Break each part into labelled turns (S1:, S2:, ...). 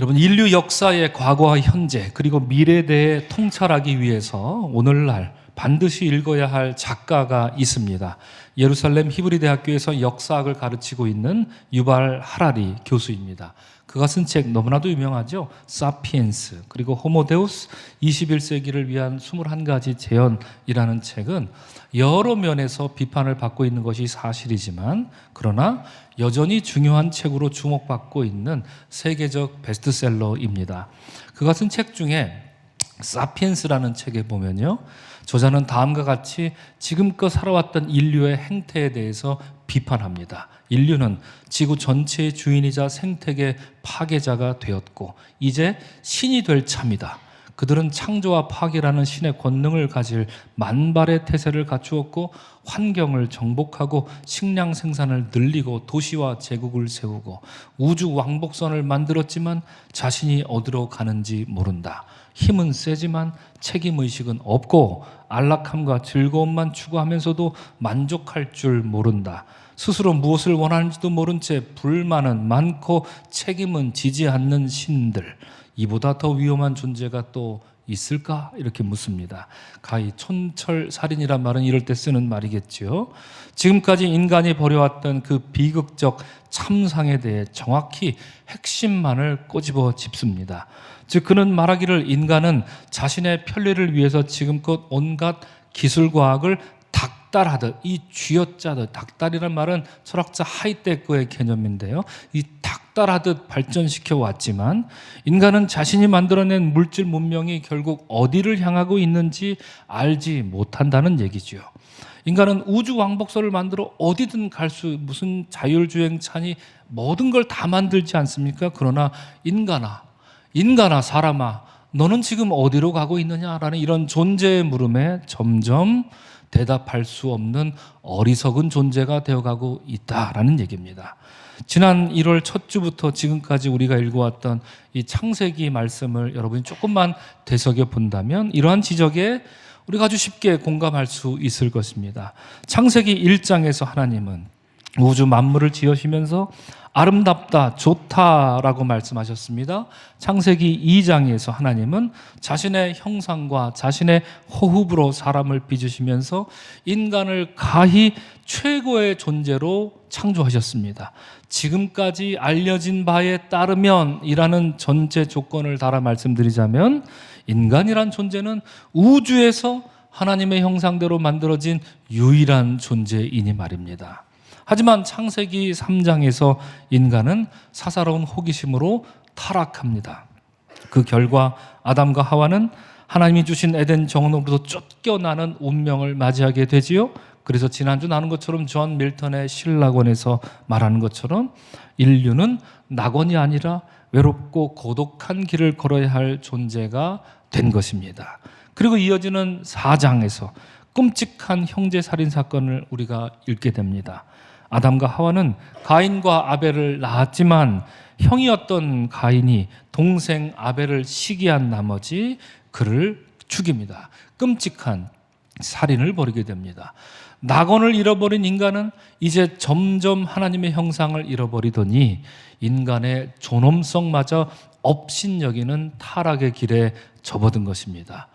S1: 여러분, 인류 역사의 과거와 현재 그리고 미래에 대해 통찰하기 위해서 오늘날 반드시 읽어야 할 작가가 있습니다. 예루살렘 히브리 대학교에서 역사학을 가르치고 있는 유발 하라리 교수입니다. 그가 쓴 책 너무나도 유명하죠. 사피엔스, 그리고 호모데우스 21세기를 위한 21가지 재현이라는 책은 여러 면에서 비판을 받고 있는 것이 사실이지만, 그러나 여전히 중요한 책으로 주목받고 있는 세계적 베스트셀러입니다. 그가 쓴 책 중에 사피엔스라는 책에 보면요, 저자는 다음과 같이 지금껏 살아왔던 인류의 행태에 대해서 비판합니다. 인류는 지구 전체의 주인이자 생태계 파괴자가 되었고 이제 신이 될 참이다. 그들은 창조와 파괴라는 신의 권능을 가질 만발의 태세를 갖추었고 환경을 정복하고 식량 생산을 늘리고 도시와 제국을 세우고 우주 왕복선을 만들었지만 자신이 어디로 가는지 모른다. 힘은 세지만 책임의식은 없고 안락함과 즐거움만 추구하면서도 만족할 줄 모른다. 스스로 무엇을 원하는지도 모른 채 불만은 많고 책임은 지지 않는 신들, 이보다 더 위험한 존재가 또 있을까? 이렇게 묻습니다. 가히 촌철살인이란 말은 이럴 때 쓰는 말이겠죠. 지금까지 인간이 벌여왔던 그 비극적 참상에 대해 정확히 핵심만을 꼬집어 짚습니다. 즉, 그는 말하기를 인간은 자신의 편리를 위해서 지금껏 온갖 기술과학을 닥달하듯, 이 쥐어짜듯, 닥달이란 말은 철학자 하이데거의 개념인데요, 이 닥달하듯 발전시켜 왔지만 인간은 자신이 만들어낸 물질 문명이 결국 어디를 향하고 있는지 알지 못한다는 얘기죠. 인간은 우주 왕복선을 만들어 어디든 갈 수, 무슨 자율주행차니 모든 걸 다 만들지 않습니까? 그러나 인간아 사람아, 너는 지금 어디로 가고 있느냐라는 이런 존재의 물음에 점점 대답할 수 없는 어리석은 존재가 되어가고 있다라는 얘기입니다. 지난 1월 첫 주부터 지금까지 우리가 읽어왔던 이 창세기 말씀을 여러분이 조금만 되새겨 본다면 이러한 지적에 우리가 아주 쉽게 공감할 수 있을 것입니다. 창세기 1장에서 하나님은 우주 만물을 지으시면서 아름답다, 좋다라고 말씀하셨습니다. 창세기 2장에서 하나님은 자신의 형상과 자신의 호흡으로 사람을 빚으시면서 인간을 가히 최고의 존재로 창조하셨습니다. 지금까지 알려진 바에 따르면 이라는 전제 조건을 달아 말씀드리자면, 인간이란 존재는 우주에서 하나님의 형상대로 만들어진 유일한 존재이니 말입니다. 하지만 창세기 3장에서 인간은 사사로운 호기심으로 타락합니다. 그 결과 아담과 하와는 하나님이 주신 에덴 정원으로부터 쫓겨나는 운명을 맞이하게 되지요. 그래서 지난주 나눈 것처럼 존 밀턴의 신락원에서 말하는 것처럼 인류는 낙원이 아니라 외롭고 고독한 길을 걸어야 할 존재가 된 것입니다. 그리고 이어지는 4장에서 끔찍한 형제살인 사건을 우리가 읽게 됩니다. 아담과 하와는 가인과 아벨을 낳았지만 형이었던 가인이 동생 아벨을 시기한 나머지 그를 죽입니다. 끔찍한 살인을 벌이게 됩니다. 낙원을 잃어버린 인간은 이제 점점 하나님의 형상을 잃어버리더니 인간의 존엄성마저 업신여기는 타락의 길에 접어든 것입니다.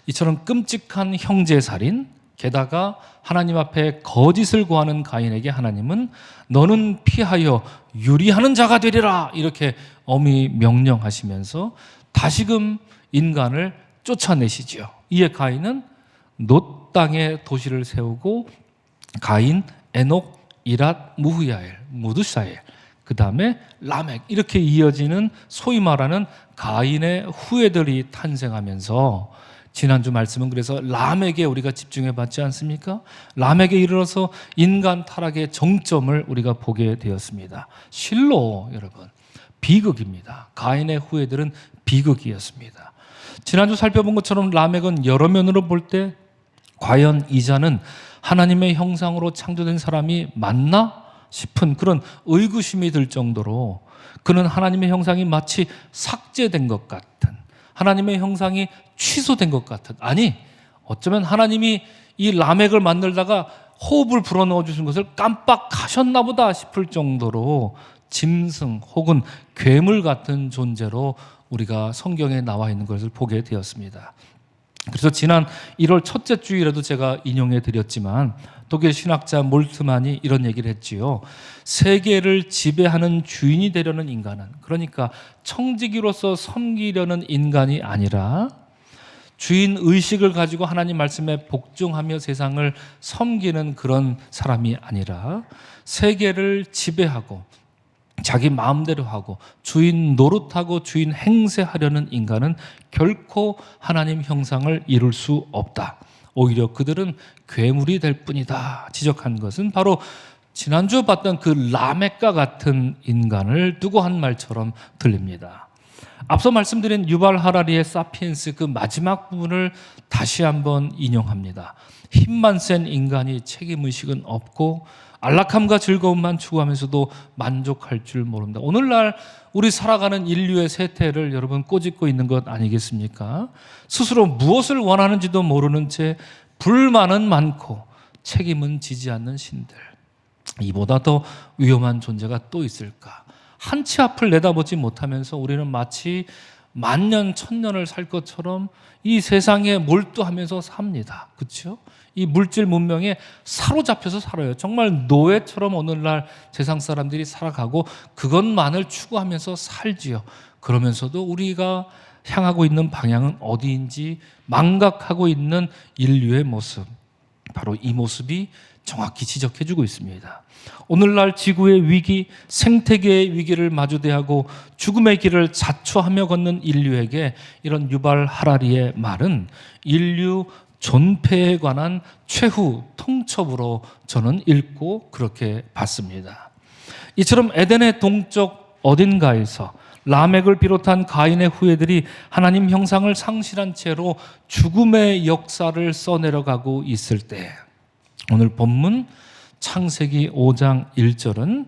S1: 이처럼 끔찍한 형제살인, 게다가 하나님 앞에 거짓을 구하는 가인에게 하나님은 너는 피하여 유리하는 자가 되리라 이렇게 엄히 명령하시면서 다시금 인간을 쫓아내시죠. 이에 가인은 놋 땅에 도시를 세우고 가인, 에녹, 이랏, 무후야엘, 무드사엘, 그 다음에 라멕, 이렇게 이어지는 소위 말하는 가인의 후예들이 탄생하면서 지난주 말씀은 그래서 라멕에 우리가 집중해 봤지 않습니까? 라멕에 이르러서 인간 타락의 정점을 우리가 보게 되었습니다. 실로 여러분, 비극입니다. 가인의 후예들은 비극이었습니다. 지난주 살펴본 것처럼 라멕은 여러 면으로 볼 때 과연 이 자는 하나님의 형상으로 창조된 사람이 맞나 싶은 그런 의구심이 들 정도로 그는 하나님의 형상이 마치 삭제된 것 같은, 하나님의 형상이 취소된 것 같은, 아니 어쩌면 하나님이 이 라멕을 만들다가 호흡을 불어넣어 주신 것을 깜빡하셨나 보다 싶을 정도로 짐승 혹은 괴물 같은 존재로 우리가 성경에 나와 있는 것을 보게 되었습니다. 그래서 지난 1월 첫째 주일에도 제가 인용해 드렸지만 독일 신학자 몰트만이 이런 얘기를 했지요. 세계를 지배하는 주인이 되려는 인간은, 그러니까 청지기로서 섬기려는 인간이 아니라 주인 의식을 가지고 하나님 말씀에 복종하며 세상을 섬기는 그런 사람이 아니라 세계를 지배하고 자기 마음대로 하고 주인 노릇하고 주인 행세하려는 인간은 결코 하나님 형상을 이룰 수 없다. 오히려 그들은 괴물이 될 뿐이다. 지적한 것은 바로 지난주 봤던 그 라멕과 같은 인간을 두고 한 말처럼 들립니다. 앞서 말씀드린 유발 하라리의 사피엔스 그 마지막 부분을 다시 한번 인용합니다. 힘만 센 인간이 책임의식은 없고 안락함과 즐거움만 추구하면서도 만족할 줄 모른다. 오늘날 우리 살아가는 인류의 세태를 여러분 꼬집고 있는 것 아니겠습니까? 스스로 무엇을 원하는지도 모르는 채 불만은 많고 책임은 지지 않는 신들. 이보다 더 위험한 존재가 또 있을까? 한치 앞을 내다보지 못하면서 우리는 마치 만년 천년을 살 것처럼 이 세상에 몰두하면서 삽니다. 그렇죠? 이 물질 문명에 사로잡혀서 살아요. 정말 노예처럼 오늘날 세상 사람들이 살아가고 그것만을 추구하면서 살지요. 그러면서도 우리가 향하고 있는 방향은 어디인지 망각하고 있는 인류의 모습, 바로 이 모습이 정확히 지적해주고 있습니다. 오늘날 지구의 위기, 생태계의 위기를 마주대하고 죽음의 길을 자초하며 걷는 인류에게 이런 유발 하라리의 말은 인류 존폐에 관한 최후 통첩으로 저는 읽고 그렇게 봤습니다. 이처럼 에덴의 동쪽 어딘가에서 라멕을 비롯한 가인의 후예들이 하나님 형상을 상실한 채로 죽음의 역사를 써내려가고 있을 때, 오늘 본문 창세기 5장 1절은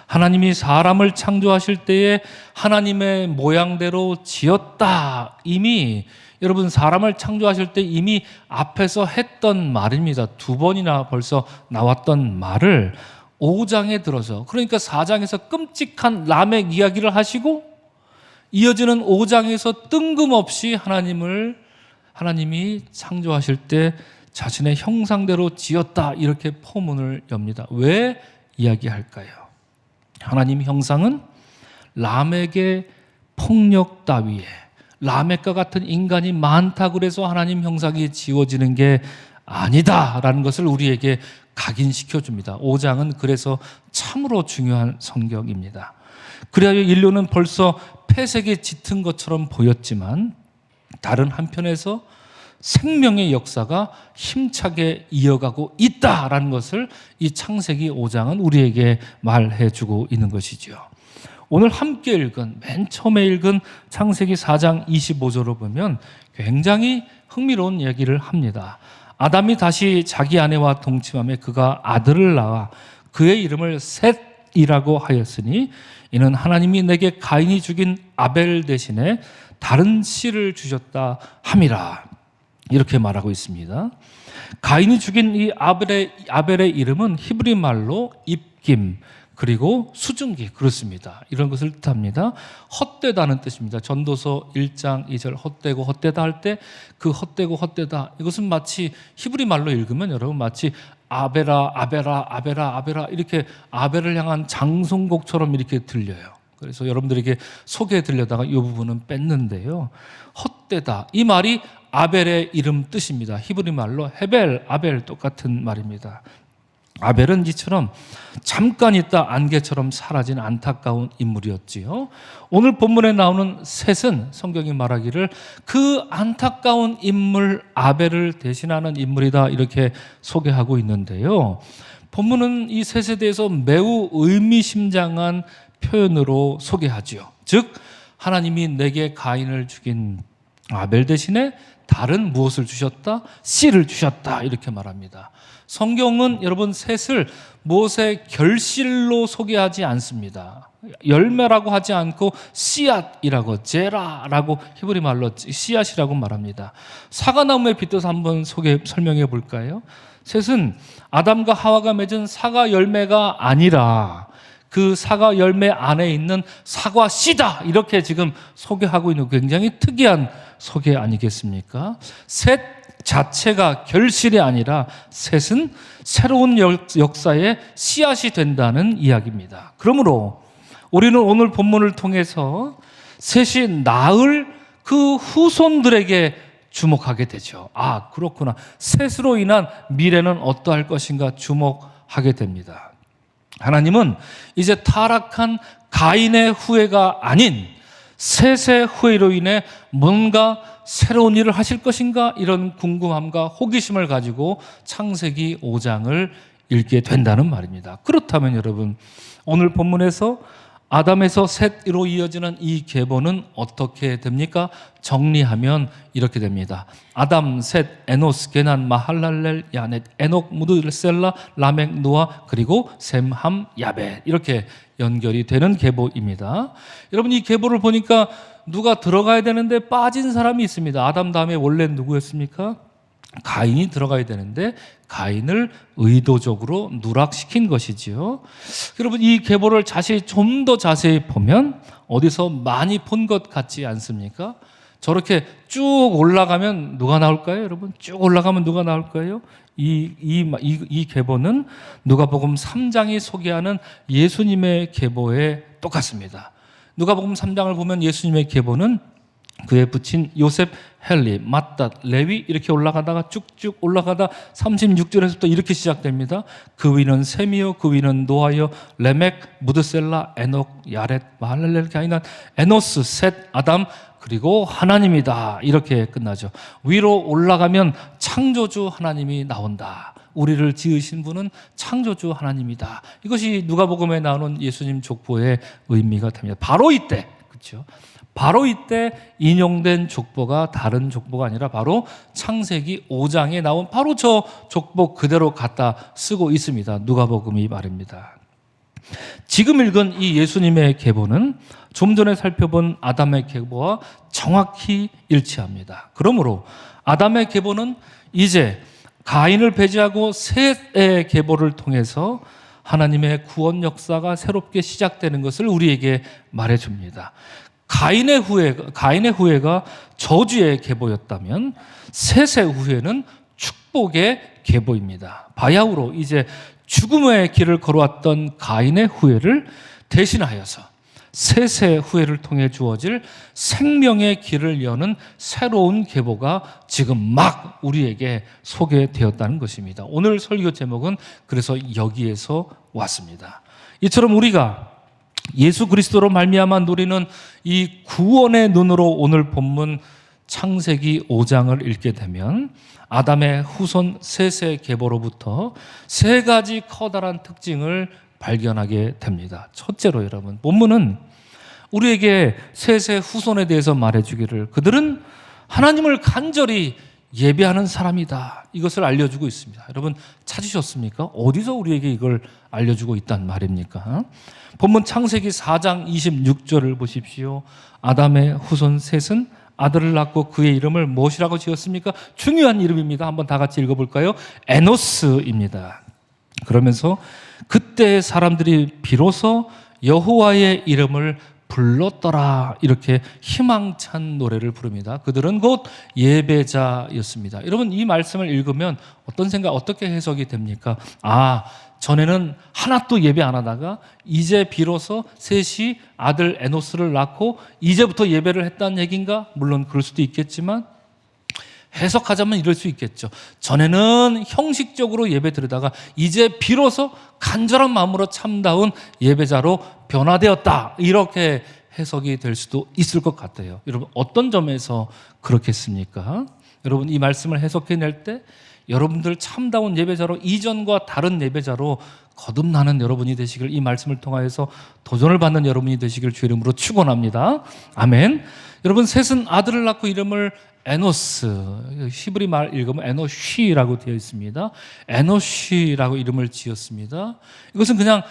S1: 하나님이 사람을 창조하실 때에 하나님의 모양대로 지었다. 이미 여러분 사람을 창조하실 때 이미 앞에서 했던 말입니다. 2번이나 벌써 나왔던 말을 5장에 들어서, 그러니까 4장에서 끔찍한 라멕 이야기를 하시고 이어지는 5장에서 뜬금없이 하나님이 창조하실 때 자신의 형상대로 지었다 이렇게 포문을 엽니다. 왜 이야기할까요? 하나님 형상은 라멕의 폭력 따위에 라멕과 같은 인간이 많다 그래서 하나님 형상이 지워지는 게 아니다라는 것을 우리에게 각인시켜 줍니다. 5장은 그래서 참으로 중요한 성경입니다. 그래야 인류는 벌써 폐색에 짙은 것처럼 보였지만 다른 한편에서 생명의 역사가 힘차게 이어가고 있다라는 것을 이 창세기 5장은 우리에게 말해주고 있는 것이죠. 오늘 함께 읽은, 맨 처음에 읽은 창세기 4장 25절로 보면 굉장히 흥미로운 얘기를 합니다. 아담이 다시 자기 아내와 동침하며 그가 아들을 낳아 그의 이름을 셋이라고 하였으니 이는 하나님이 내게 가인이 죽인 아벨 대신에 다른 씨를 주셨다 함이라. 이렇게 말하고 있습니다. 가인이 죽인 이 아벨의 이름은 히브리 말로 입김, 그리고 수증기, 그렇습니다. 이런 것을 뜻합니다. 헛되다는 뜻입니다. 전도서 1장 2절 헛되고 헛되다 할 때 그 헛되고 헛되다, 이것은 마치 히브리 말로 읽으면 여러분 마치 아베라 아베라 아베라 아베라 이렇게 아벨을 향한 장송곡처럼 이렇게 들려요. 그래서 여러분들에게 소개해 드리려다가 이 부분은 뺐는데요. 헛되다, 이 말이 아벨의 이름 뜻입니다. 히브리 말로 헤벨, 아벨 똑같은 말입니다. 아벨은 이처럼 잠깐 있다 안개처럼 사라진 안타까운 인물이었지요. 오늘 본문에 나오는 셋은 성경이 말하기를 그 안타까운 인물 아벨을 대신하는 인물이다 이렇게 소개하고 있는데요. 본문은 이 셋에 대해서 매우 의미심장한 표현으로 소개하지요. 즉 하나님이 내게 가인을 죽인 아벨 대신에 다른 무엇을 주셨다? 씨를 주셨다 이렇게 말합니다. 성경은 여러분 셋을 무엇의 결실로 소개하지 않습니다. 열매라고 하지 않고 씨앗이라고, 제라라고 히브리 말로 씨앗이라고 말합니다. 사과나무에 빗대서 한번 설명해 볼까요? 셋은 아담과 하와가 맺은 사과 열매가 아니라 그 사과 열매 안에 있는 사과 씨다 이렇게 지금 소개하고 있는 굉장히 특이한 소개 아니겠습니까? 셋 자체가 결실이 아니라 셋은 새로운 역사의 씨앗이 된다는 이야기입니다. 그러므로 우리는 오늘 본문을 통해서 셋이 낳을 그 후손들에게 주목하게 되죠. 아, 그렇구나. 셋으로 인한 미래는 어떠할 것인가 주목하게 됩니다. 하나님은 이제 타락한 가인의 후회가 아닌 셋의 후회로 인해 뭔가 새로운 일을 하실 것인가 이런 궁금함과 호기심을 가지고 창세기 5장을 읽게 된다는 말입니다. 그렇다면 여러분, 오늘 본문에서 아담에서 셋으로 이어지는 이 계보는 어떻게 됩니까? 정리하면 이렇게 됩니다. 아담, 셋, 에노스, 게난, 마할랄렐, 야넷, 에녹, 무드셀라, 라멕, 노아, 그리고 셈, 함, 야벳 이렇게 연결이 되는 계보입니다. 여러분, 이 계보를 보니까 누가 들어가야 되는데 빠진 사람이 있습니다. 아담 다음에 원래 누구였습니까? 가인이 들어가야 되는데 가인을 의도적으로 누락시킨 것이지요. 여러분, 이 계보를 좀 더 자세히 보면 어디서 많이 본 것 같지 않습니까? 저렇게 쭉 올라가면 누가 나올까요? 여러분, 쭉 올라가면 누가 나올 거예요? 이 계보는 누가복음 3장이 소개하는 예수님의 계보에 똑같습니다. 누가복음 3장을 보면 예수님의 계보는 그에 붙인 요셉, 헬리, 맏닷, 레위 이렇게 올라가다가 쭉쭉 올라가다 36절에서부터 이렇게 시작됩니다. 그 위는 셈이요, 그 위는 노아요, 레멕, 무드셀라, 에녹, 야렛, 마할렐렐, 가인한, 에노스, 셋, 아담, 그리고 하나님이다 이렇게 끝나죠. 위로 올라가면 창조주 하나님이 나온다. 우리를 지으신 분은 창조주 하나님이다. 이것이 누가복음에 나오는 예수님 족보의 의미가 됩니다. 바로 이때, 그렇죠? 바로 이때 인용된 족보가 다른 족보가 아니라 바로 창세기 5장에 나온 바로 저 족보 그대로 갖다 쓰고 있습니다. 누가복음이 말입니다. 지금 읽은 이 예수님의 계보는 좀 전에 살펴본 아담의 계보와 정확히 일치합니다. 그러므로 아담의 계보는 이제 가인을 배제하고 셋의 계보를 통해서 하나님의 구원 역사가 새롭게 시작되는 것을 우리에게 말해줍니다. 가인의 후회가 저주의 계보였다면 셋의 후회는 축복의 계보입니다. 바야흐로 이제 죽음의 길을 걸어왔던 가인의 후회를 대신하여서 셋의 후회를 통해 주어질 생명의 길을 여는 새로운 계보가 지금 막 우리에게 소개되었다는 것입니다. 오늘 설교 제목은 그래서 여기에서 왔습니다. 이처럼 우리가 예수 그리스도로 말미암아 누리는 이 구원의 눈으로 오늘 본문 창세기 5장을 읽게 되면 아담의 후손 셋의 계보로부터 세 가지 커다란 특징을 발견하게 됩니다. 첫째로 여러분, 본문은 우리에게 셋의 후손에 대해서 말해주기를 그들은 하나님을 간절히 예배하는 사람이다 이것을 알려주고 있습니다. 여러분 찾으셨습니까? 어디서 우리에게 이걸 알려주고 있단 말입니까? 본문 창세기 4장 26절을 보십시오. 아담의 후손 셋은 아들을 낳고 그의 이름을 무엇이라고 지었습니까? 중요한 이름입니다. 한번 다 같이 읽어볼까요? 에노스입니다. 그러면서 그때 사람들이 비로소 여호와의 이름을 불렀더라 이렇게 희망찬 노래를 부릅니다. 그들은 곧 예배자였습니다. 여러분 이 말씀을 읽으면 어떻게 해석이 됩니까? 아, 전에는 하나도 예배 안 하다가 이제 비로소 셋이 아들 에노스를 낳고 이제부터 예배를 했다는 얘기인가? 물론 그럴 수도 있겠지만 해석하자면 이럴 수 있겠죠. 전에는 형식적으로 예배 드리다가 이제 비로소 간절한 마음으로 참다운 예배자로 변화되었다. 이렇게 해석이 될 수도 있을 것 같아요. 여러분 어떤 점에서 그렇겠습니까? 여러분 이 말씀을 해석해낼 때 여러분들 참다운 예배자로 이전과 다른 예배자로 거듭나는 여러분이 되시길 이 말씀을 통하여서 도전을 받는 여러분이 되시길 주의 이름으로 축원합니다. 아멘. 여러분 셋은 아들을 낳고 이름을 에노스, 히브리 말 읽으면 에노쉬라고 되어 있습니다. 에노쉬라고 이름을 지었습니다. 이것은 그냥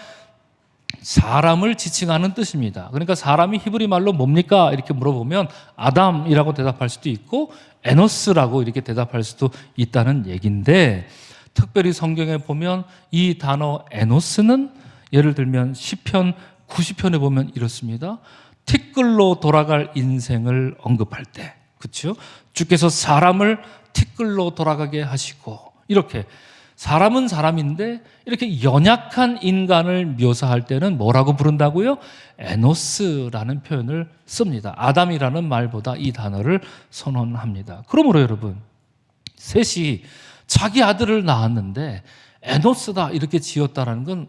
S1: 사람을 지칭하는 뜻입니다. 그러니까 사람이 히브리 말로 뭡니까? 이렇게 물어보면 아담이라고 대답할 수도 있고 에노스라고 이렇게 대답할 수도 있다는 얘기인데 특별히 성경에 보면 이 단어 에노스는 예를 들면 시편 90편에 보면 이렇습니다. 티끌로 돌아갈 인생을 언급할 때, 그렇죠? 주께서 사람을 티끌로 돌아가게 하시고, 이렇게 사람은 사람인데 이렇게 연약한 인간을 묘사할 때는 뭐라고 부른다고요? 에노스라는 표현을 씁니다. 아담이라는 말보다 이 단어를 선언합니다. 그러므로 여러분, 셋이 자기 아들을 낳았는데 에노스다 이렇게 지었다라는 건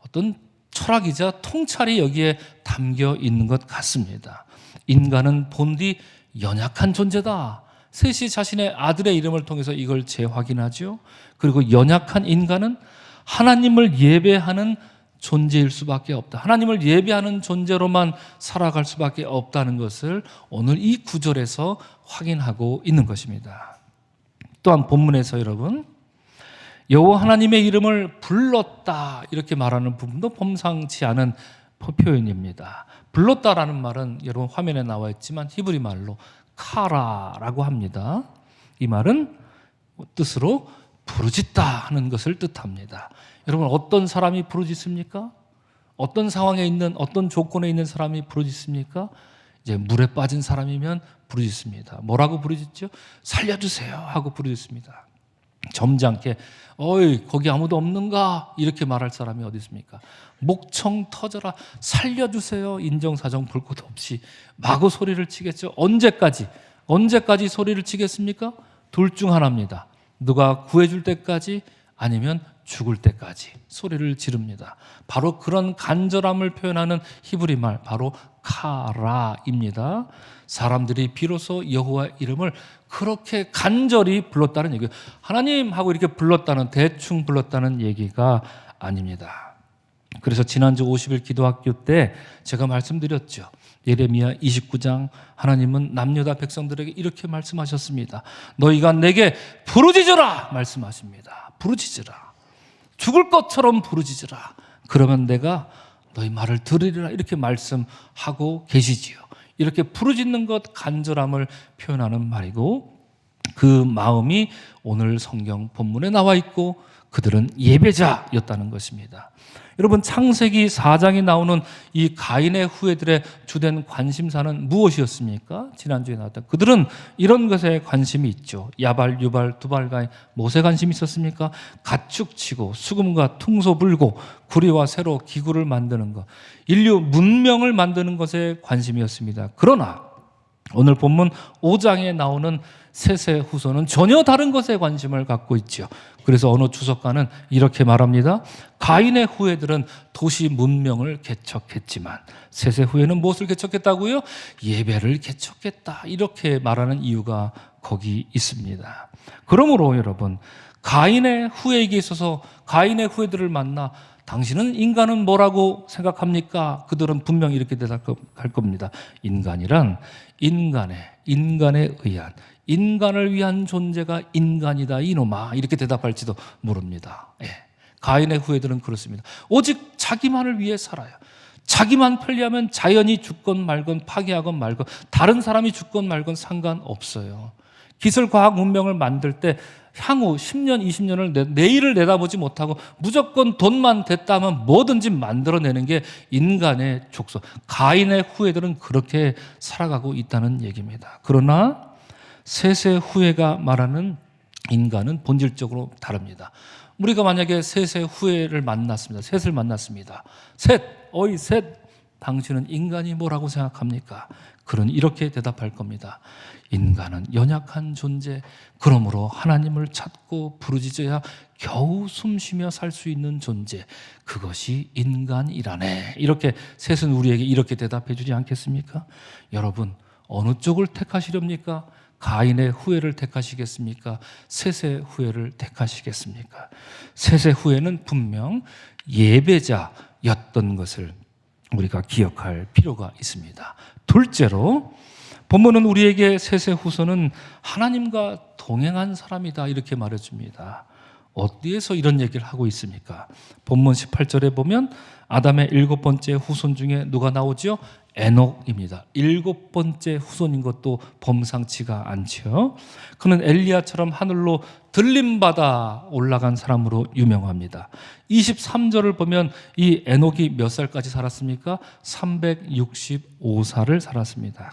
S1: 어떤 철학이자 통찰이 여기에 담겨 있는 것 같습니다. 인간은 본디 연약한 존재다. 셋이 자신의 아들의 이름을 통해서 이걸 재확인하죠. 그리고 연약한 인간은 하나님을 예배하는 존재일 수밖에 없다. 하나님을 예배하는 존재로만 살아갈 수밖에 없다는 것을 오늘 이 구절에서 확인하고 있는 것입니다. 또한 본문에서 여러분, 여호와 하나님의 이름을 불렀다 이렇게 말하는 부분도 범상치 않은 표현입니다. 불렀다라는 말은 여러분 화면에 나와 있지만 히브리 말로 카라라고 합니다. 이 말은 뜻으로 부르짖다 하는 것을 뜻합니다. 여러분, 어떤 사람이 부르짖습니까? 어떤 상황에 있는, 어떤 조건에 있는 사람이 부르짖습니까? 이제 물에 빠진 사람이면 부르짖습니다. 뭐라고 부르짖죠? 살려주세요 하고 부르짖습니다. 점잖게 어이 거기 아무도 없는가 이렇게 말할 사람이 어디 있습니까? 목청 터져라 살려주세요 인정사정 볼 것 없이 마구 소리를 치겠죠. 언제까지 소리를 치겠습니까? 둘 중 하나입니다. 누가 구해줄 때까지, 아니면 죽을 때까지 소리를 지릅니다. 바로 그런 간절함을 표현하는 히브리 말, 바로 카라입니다. 사람들이 비로소 여호와의 이름을 그렇게 간절히 불렀다는 얘기예요. 하나님 하고 이렇게 불렀다는, 대충 불렀다는 얘기가 아닙니다. 그래서 지난주 50일 기도학교 때 제가 말씀드렸죠. 예레미야 29장 하나님은 남유다 백성들에게 이렇게 말씀하셨습니다. 너희가 내게 부르짖으라 말씀하십니다. 부르짖으라. 죽을 것처럼 부르짖으라. 그러면 내가 너희 말을 들으리라 이렇게 말씀하고 계시지요. 이렇게 부르짖는 것, 간절함을 표현하는 말이고, 그 마음이 오늘 성경 본문에 나와 있고 그들은 예배자였다는 것입니다. 여러분, 창세기 4장에 나오는 이 가인의 후예들의 주된 관심사는 무엇이었습니까? 지난주에 나왔던 그들은 이런 것에 관심이 있죠. 야발, 유발, 두발가인 무엇에 관심이 있었습니까? 가축 치고 수금과 퉁소 불고 구리와 새로 기구를 만드는 것, 인류 문명을 만드는 것에 관심이었습니다. 그러나 오늘 본문 5장에 나오는 셋의 후손은 전혀 다른 것에 관심을 갖고 있죠. 그래서 어느 주석가는 이렇게 말합니다. 가인의 후예들은 도시 문명을 개척했지만 셋의 후예는 무엇을 개척했다고요? 예배를 개척했다. 이렇게 말하는 이유가 거기 있습니다. 그러므로 여러분, 가인의 후예에게 있어서 가인의 후예들을 만나 당신은 인간은 뭐라고 생각합니까? 그들은 분명히 이렇게 대답할 겁니다. 인간이란 인간에 의한, 인간을 위한 존재가 인간이다 이놈아, 이렇게 대답할지도 모릅니다. 예. 가인의 후예들은 그렇습니다. 오직 자기만을 위해 살아요. 자기만 편리하면 자연이 죽건 말건, 파괴하건 말건, 다른 사람이 죽건 말건 상관없어요. 기술, 과학, 문명을 만들 때 향후 10년, 20년을 내일을 내다보지 못하고 무조건 돈만 됐다면 뭐든지 만들어내는 게 인간의 족속. 가인의 후예들은 그렇게 살아가고 있다는 얘기입니다. 그러나 셋의 후예가 말하는 인간은 본질적으로 다릅니다. 우리가 만약에 셋의 후예를 만났습니다. 셋을 만났습니다. 셋, 어이 셋, 당신은 인간이 뭐라고 생각합니까? 그러니 이렇게 대답할 겁니다. 인간은 연약한 존재, 그러므로 하나님을 찾고 부르짖어야 겨우 숨쉬며 살 수 있는 존재, 그것이 인간이라네. 이렇게 셋은 우리에게 이렇게 대답해 주지 않겠습니까? 여러분, 어느 쪽을 택하시렵니까? 가인의 후예를 택하시겠습니까? 셋의 후예를 택하시겠습니까? 셋의 후예는 분명 예배자였던 것을 우리가 기억할 필요가 있습니다. 둘째로, 본문은 우리에게 셋의 후손은 하나님과 동행한 사람이다 이렇게 말해줍니다. 어디에서 이런 얘기를 하고 있습니까? 본문 18절에 보면 아담의 7번째 후손 중에 누가 나오죠? 에녹입니다. 7번째 후손인 것도 범상치가 않죠. 그는 엘리야처럼 하늘로 들림받아 올라간 사람으로 유명합니다. 23절을 보면 이 에녹이 몇 살까지 살았습니까? 365살을 살았습니다.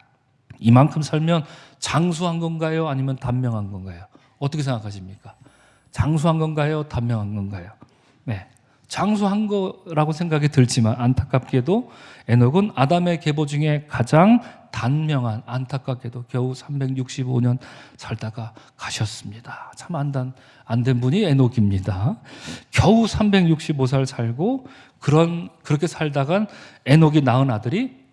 S1: 이만큼 살면 장수한 건가요? 아니면 단명한 건가요? 어떻게 생각하십니까? 장수한 건가요? 단명한 건가요? 네, 장수한 거라고 생각이 들지만 안타깝게도 에녹은 아담의 계보 중에 가장 단명한, 안타깝게도 겨우 365년 살다가 가셨습니다. 참 안 된 분이 에녹입니다. 겨우 365살 살고 그렇게 살다간 에녹이 낳은 아들이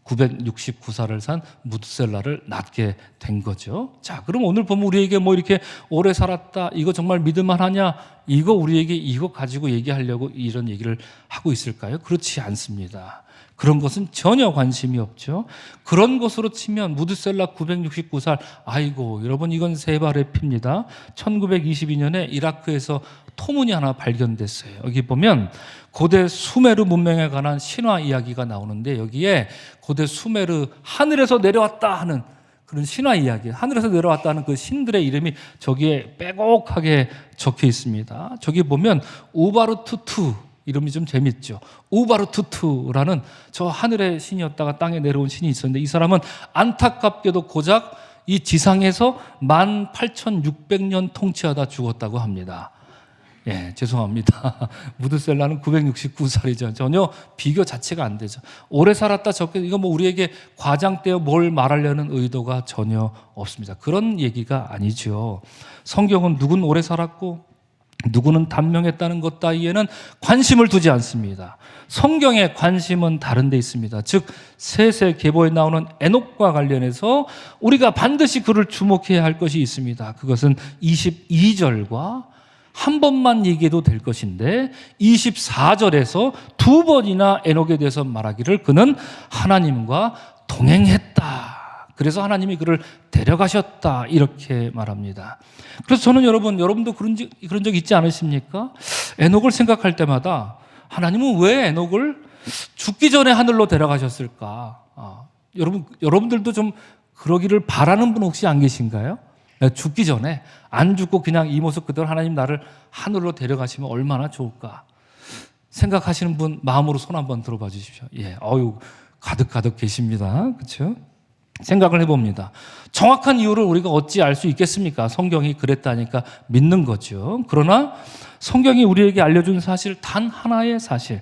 S1: 969살을 산 무드셀라를 낳게 된 거죠. 자, 그럼 오늘 보면 우리에게 뭐 이렇게 오래 살았다, 이거 정말 믿을만 하냐, 이거 우리에게 이거 가지고 얘기하려고 이런 얘기를 하고 있을까요? 그렇지 않습니다. 그런 것은 전혀 관심이 없죠. 그런 것으로 치면 무드셀라 969살, 아이고 여러분, 이건 세 발의 피입니다. 1922년에 이라크에서 토문이 하나 발견됐어요. 여기 보면 고대 수메르 문명에 관한 신화 이야기가 나오는데, 여기에 고대 수메르 하늘에서 내려왔다 하는 그런 신화 이야기, 하늘에서 내려왔다 하는 그 신들의 이름이 저기에 빼곡하게 적혀 있습니다. 저기 보면 우바르투투, 이름이 좀 재밌죠. 우바르투투라는 저 하늘의 신이었다가 땅에 내려온 신이 있었는데, 이 사람은 안타깝게도 고작 이 지상에서 18,600년 통치하다 죽었다고 합니다. 예, 죄송합니다. 무드셀라는 969살이죠. 전혀 비교 자체가 안 되죠. 오래 살았다 적게, 이거 뭐 우리에게 과장되어 뭘 말하려는 의도가 전혀 없습니다. 그런 얘기가 아니죠. 성경은 누군 오래 살았고 누구는 단명했다는 것 따위에는 관심을 두지 않습니다. 성경의 관심은 다른 데 있습니다. 즉 셋의 계보에 나오는 에녹과 관련해서 우리가 반드시 그를 주목해야 할 것이 있습니다. 그것은 22절과 한 번만 얘기해도 될 것인데, 24절에서 두 번이나 에녹에 대해서 말하기를 그는 하나님과 동행했다, 그래서 하나님이 그를 데려가셨다, 이렇게 말합니다. 그래서 저는 여러분도 그런 적 있지 않으십니까? 에녹을 생각할 때마다 하나님은 왜 에녹을 죽기 전에 하늘로 데려가셨을까? 여러분들도 좀 그러기를 바라는 분 혹시 안 계신가요? 죽기 전에, 안 죽고 그냥 이 모습 그대로 하나님 나를 하늘로 데려가시면 얼마나 좋을까 생각하시는 분 마음으로 손 한번 들어봐 주십시오. 예, 가득 계십니다. 그렇죠? 생각을 해봅니다. 정확한 이유를 우리가 어찌 알 수 있겠습니까? 성경이 그랬다니까 믿는 거죠. 그러나 성경이 우리에게 알려준 사실, 단 하나의 사실,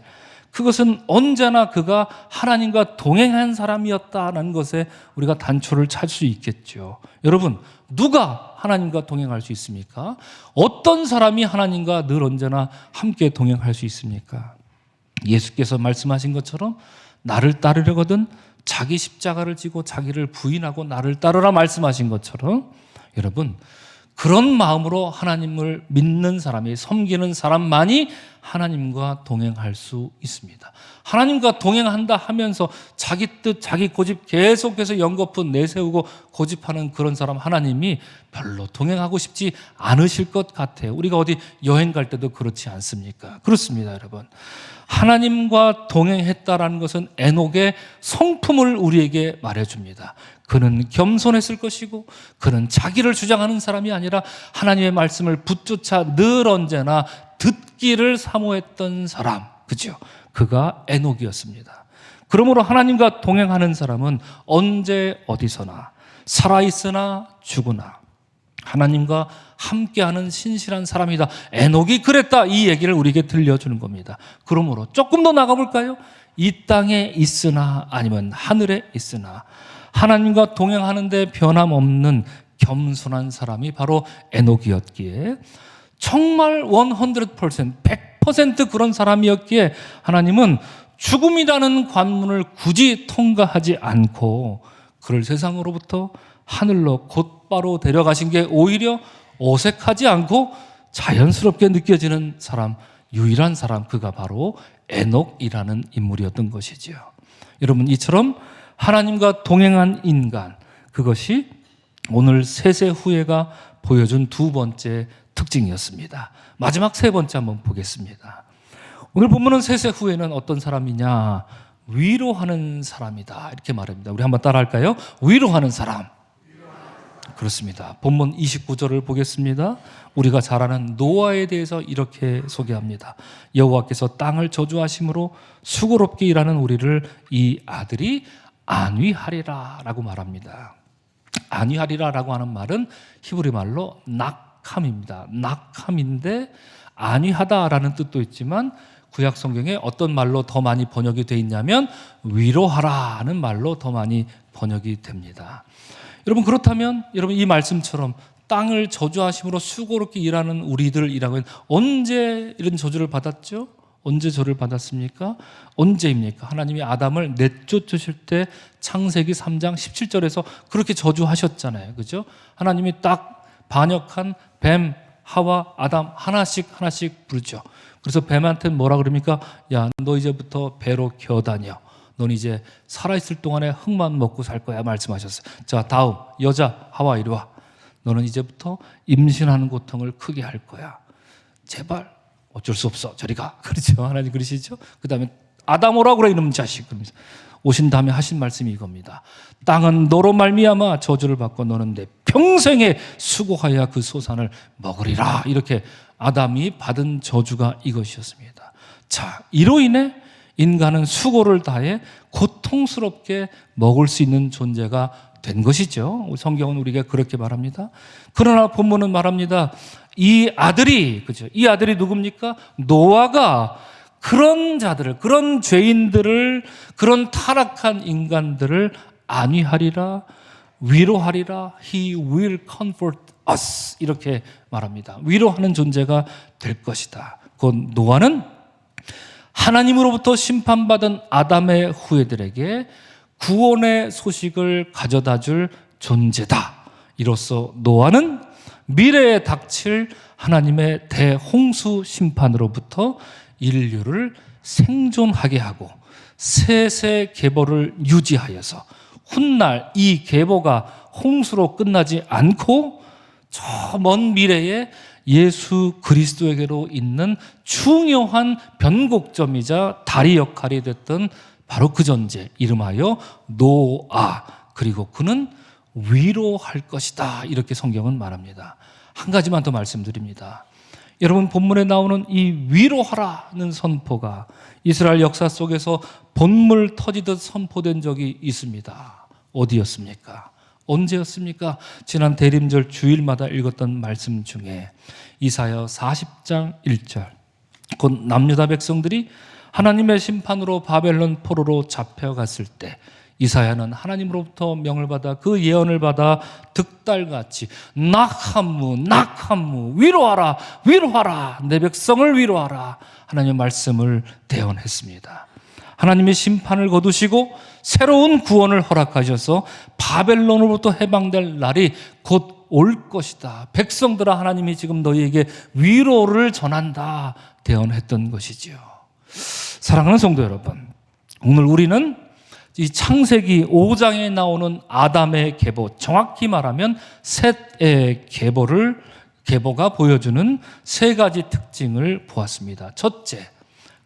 S1: 그것은 언제나 그가 하나님과 동행한 사람이었다는 것에 우리가 단초를 찾을 수 있겠죠. 여러분, 누가 하나님과 동행할 수 있습니까? 어떤 사람이 하나님과 늘 언제나 함께 동행할 수 있습니까? 예수께서 말씀하신 것처럼 나를 따르려거든 자기 십자가를 지고 자기를 부인하고 나를 따르라 말씀하신 것처럼, 여러분, 그런 마음으로 하나님을 믿는 사람이, 섬기는 사람만이 하나님과 동행할 수 있습니다. 하나님과 동행한다 하면서 자기 뜻, 자기 고집 계속해서 연거푸 내세우고 고집하는 그런 사람, 하나님이 별로 동행하고 싶지 않으실 것 같아요. 우리가 어디 여행 갈 때도 그렇지 않습니까? 그렇습니다, 여러분. 하나님과 동행했다라는 것은 에녹의 성품을 우리에게 말해줍니다. 그는 겸손했을 것이고, 그는 자기를 주장하는 사람이 아니라 하나님의 말씀을 붙조차 늘 언제나 듣기를 사모했던 사람, 그죠? 그가 에녹이었습니다. 그러므로 하나님과 동행하는 사람은 언제 어디서나 살아있으나 죽으나 하나님과 함께하는 신실한 사람이다. 에녹이 그랬다, 이 얘기를 우리에게 들려주는 겁니다. 그러므로 조금 더 나가볼까요? 이 땅에 있으나 아니면 하늘에 있으나 하나님과 동행하는데 변함없는 겸손한 사람이 바로 에녹이었기에, 정말 100% 그런 사람이었기에 하나님은 죽음이라는 관문을 굳이 통과하지 않고 그를 세상으로부터 하늘로 곧바로 데려가신 게 오히려 어색하지 않고 자연스럽게 느껴지는 사람, 유일한 사람, 그가 바로 에녹이라는 인물이었던 것이지요. 여러분, 이처럼 하나님과 동행한 인간, 그것이 오늘 세세 후예가 보여준 두 번째 특징이었습니다. 마지막 세 번째 한번 보겠습니다. 오늘 본문은 세세 후예는 어떤 사람이냐? 위로하는 사람이다 이렇게 말합니다. 우리 한번 따라할까요? 위로하는 사람. 그렇습니다. 본문 29절을 보겠습니다. 우리가 잘 아는 노아에 대해서 이렇게 소개합니다. 여호와께서 땅을 저주하심으로 수고롭게 일하는 우리를 이 아들이 안위하리라 라고 말합니다. 안위하리라 라고 하는 말은 히브리 말로 낙함입니다. 낙함인데 안위하다라는 뜻도 있지만 구약 성경에 어떤 말로 더 많이 번역이 되어 있냐면 위로하라는 말로 더 많이 번역이 됩니다. 여러분, 그렇다면 여러분 이 말씀처럼 땅을 저주하심으로 수고롭게 일하는 우리들이라고 하면 언제 이런 저주를 받았죠? 언제 저주를 받았습니까? 언제입니까? 하나님이 아담을 내쫓으실 때 창세기 3장 17절에서 그렇게 저주하셨잖아요. 그죠? 하나님이 딱 반역한 뱀, 하와, 아담 하나씩 부르죠. 그래서 뱀한테는 뭐라 그럽니까? 야, 너 이제부터 배로 기어다녀. 넌 이제 살아있을 동안에 흙만 먹고 살 거야 말씀하셨어요. 자, 다음 여자 하와 이리 와. 너는 이제부터 임신하는 고통을 크게 할 거야. 제발 어쩔 수 없어 저리 가. 그렇죠? 하나님 그러시죠? 그 다음에 아담 오라 그래 이놈 자식. 그러면서 오신 다음에 하신 말씀이 이겁니다. 땅은 너로 말미암아 저주를 받고 너는 내 평생에 수고하여야 그 소산을 먹으리라. 이렇게 아담이 받은 저주가 이것이었습니다. 자, 이로 인해 인간은 수고를 다해 고통스럽게 먹을 수 있는 존재가 된 것이죠. 성경은 우리에게 그렇게 말합니다. 그러나 본문은 말합니다. 이 아들이, 그죠? 이 아들이 누굽니까? 노아가 그런 자들을, 그런 죄인들을, 그런 타락한 인간들을 안위하리라, 위로하리라. He will comfort us. 이렇게 말합니다. 위로하는 존재가 될 것이다. 곧 노아는 하나님으로부터 심판받은 아담의 후예들에게 구원의 소식을 가져다 줄 존재다. 이로써 노아는 미래에 닥칠 하나님의 대홍수 심판으로부터 인류를 생존하게 하고 세세 계보를 유지하여서 훗날 이 계보가 홍수로 끝나지 않고 저 먼 미래에 예수 그리스도에게로 있는 중요한 변곡점이자 다리 역할이 됐던 바로 그 존재, 이름하여 노아. 그리고 그는 위로할 것이다. 이렇게 성경은 말합니다. 한 가지만 더 말씀드립니다. 여러분, 본문에 나오는 이 위로하라는 선포가 이스라엘 역사 속에서 본물 터지듯 선포된 적이 있습니다. 어디였습니까? 언제였습니까? 지난 대림절 주일마다 읽었던 말씀 중에 이사야 40장 1절, 곧 남유다 백성들이 하나님의 심판으로 바벨론 포로로 잡혀갔을 때 이사야는 하나님으로부터 명을 받아 그 예언을 받아 득달같이 낙함무 위로하라 위로하라 내 백성을 위로하라 하나님의 말씀을 대언했습니다. 하나님의 심판을 거두시고 새로운 구원을 허락하셔서 바벨론으로부터 해방될 날이 곧 올 것이다. 백성들아, 하나님이 지금 너희에게 위로를 전한다 대언했던 것이지요. 사랑하는 성도 여러분, 오늘 우리는 이 창세기 5장에 나오는 아담의 계보, 정확히 말하면 셋의 계보가 보여주는 세 가지 특징을 보았습니다. 첫째,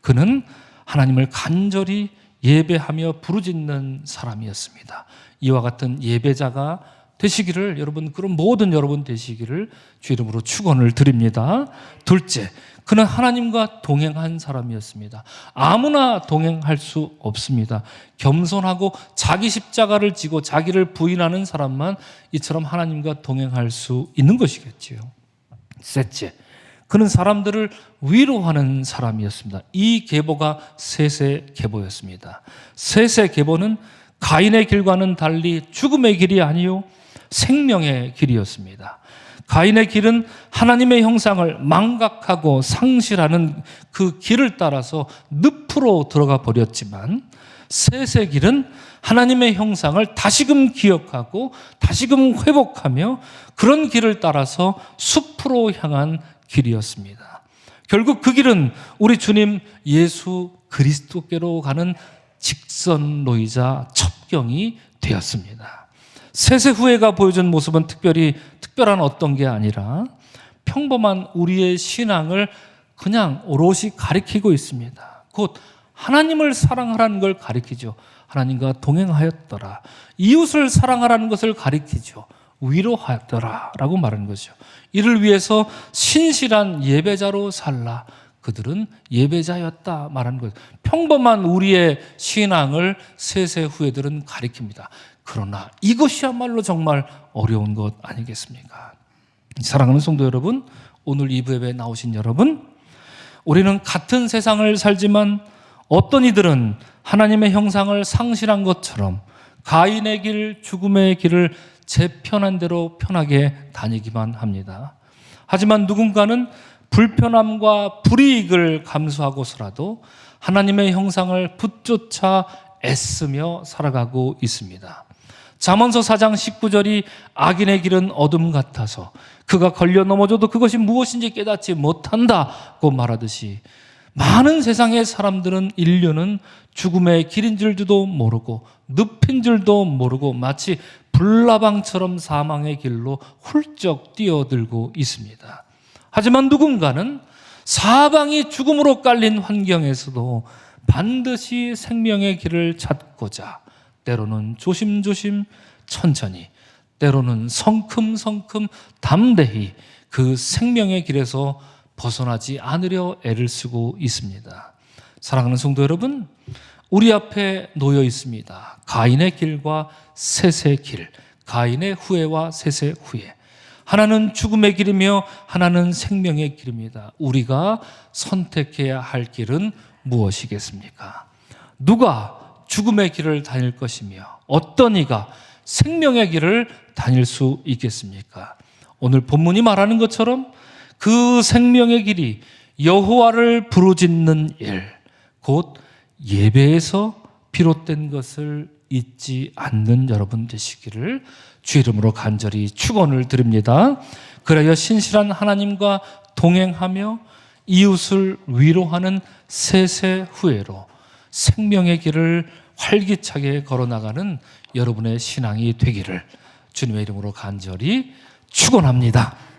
S1: 그는 하나님을 간절히 예배하며 부르짖는 사람이었습니다. 이와 같은 예배자가 되시기를, 여러분, 그런 모든 여러분 되시기를 주 이름으로 축원을 드립니다. 둘째, 그는 하나님과 동행한 사람이었습니다. 아무나 동행할 수 없습니다. 겸손하고 자기 십자가를 지고 자기를 부인하는 사람만 이처럼 하나님과 동행할 수 있는 것이겠지요. 셋째, 그는 사람들을 위로하는 사람이었습니다. 이 계보가 셋의 계보였습니다. 셋의 계보는 가인의 길과는 달리 죽음의 길이 아니요 생명의 길이었습니다. 가인의 길은 하나님의 형상을 망각하고 상실하는 그 길을 따라서 늪으로 들어가 버렸지만, 셋의 길은 하나님의 형상을 다시금 기억하고 다시금 회복하며 그런 길을 따라서 숲으로 향한 길이었습니다. 결국 그 길은 우리 주님 예수 그리스도께로 가는 직선로이자 첩경이 되었습니다. 셋의 후예가 보여준 모습은 특별한 어떤 게 아니라 평범한 우리의 신앙을 그냥 오롯이 가리키고 있습니다. 곧 하나님을 사랑하라는 걸 가리키죠. 하나님과 동행하였더라. 이웃을 사랑하라는 것을 가리키죠. 위로하였더라 라고 말하는 거죠. 이를 위해서 신실한 예배자로 살라. 그들은 예배자였다 말하는 거예요. 평범한 우리의 신앙을 세세 후예들은 가리킵니다. 그러나 이것이야말로 정말 어려운 것 아니겠습니까? 사랑하는 성도 여러분, 오늘 이 예배에 나오신 여러분, 우리는 같은 세상을 살지만 어떤 이들은 하나님의 형상을 상실한 것처럼 가인의 길, 죽음의 길을 제 편한 대로 편하게 다니기만 합니다. 하지만 누군가는 불편함과 불이익을 감수하고서라도 하나님의 형상을 붙조차 애쓰며 살아가고 있습니다. 잠언서 4장 19절이 악인의 길은 어둠 같아서 그가 걸려 넘어져도 그것이 무엇인지 깨닫지 못한다고 말하듯이 많은 세상의 사람들은 인류는 죽음의 길인 줄도 모르고 늪인 줄도 모르고 마치 불나방처럼 사망의 길로 훌쩍 뛰어들고 있습니다. 하지만 누군가는 사방이 죽음으로 깔린 환경에서도 반드시 생명의 길을 찾고자 때로는 조심조심 천천히 때로는 성큼성큼 담대히 그 생명의 길에서 벗어나지 않으려 애를 쓰고 있습니다. 사랑하는 성도 여러분, 우리 앞에 놓여 있습니다. 가인의 길과 셋의 길, 가인의 후예와 셋의 후예. 하나는 죽음의 길이며 하나는 생명의 길입니다. 우리가 선택해야 할 길은 무엇이겠습니까? 누가 죽음의 길을 다닐 것이며 어떤 이가 생명의 길을 다닐 수 있겠습니까? 오늘 본문이 말하는 것처럼 그 생명의 길이 여호와를 부르짖는 일, 곧 예배에서 비롯된 것을 잊지 않는 여러분 되시기를 주 이름으로 간절히 축원을 드립니다. 그래야 신실한 하나님과 동행하며 이웃을 위로하는 세세 후예로 생명의 길을 활기차게 걸어나가는 여러분의 신앙이 되기를 주님의 이름으로 간절히 축원합니다.